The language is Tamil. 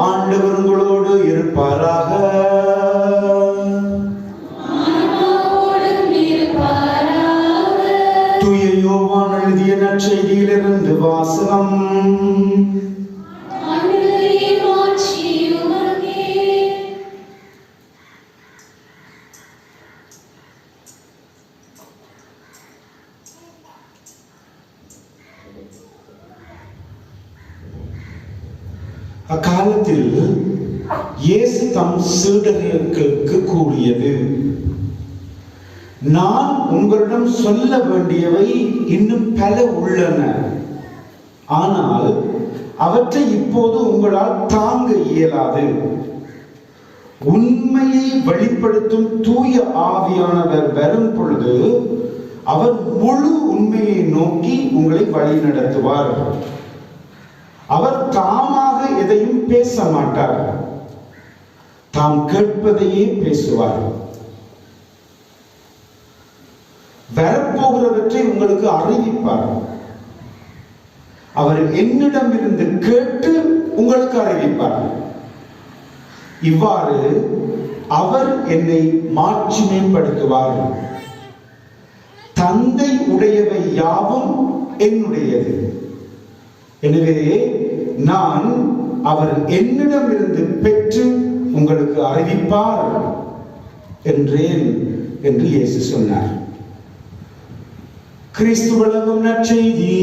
ஆண்டவர் உங்களோடு இருப்பாராக. தூய யோவான் எழுதிய நற்செய்தியிலிருந்து வாசகம். அக்காலத்தில் இயேசு தம் சீடர்களுக்கு கூறியது, நான் உங்களிடம் சொல்ல வேண்டியவை இன்னும் பல உள்ளன, ஆனால் அவற்றை இப்போது உங்களால் தாங்க இயலாது. உண்மையை வெளிப்படுத்தும் தூய ஆவியானவர் வரும் பொழுது அவர் முழு உண்மையை நோக்கி உங்களை வழி நடத்துவார். அவர் தாமாக எதையும் பேச மாட்டார், தாம் கேட்பதையே பேசுவார். வரப்போகிறவற்றை உங்களுக்கு அறிவிப்பார். அவர் என்னிடம் இருந்து கேட்டு உங்களுக்கு அறிவிப்பார். இவ்வாறு அவர் என்னை மாட்சிமைப்படுத்துவார். தந்தை உடையவை யாவும் என்னுடையது. எனவே நான் அவர் என்னிடம் இருந்து பெற்று உங்களுக்கு அறிவிப்பார் என்றேன் என்று இயேசு சொன்னார். கிறிஸ்து வழங்கும் நற்செய்தி.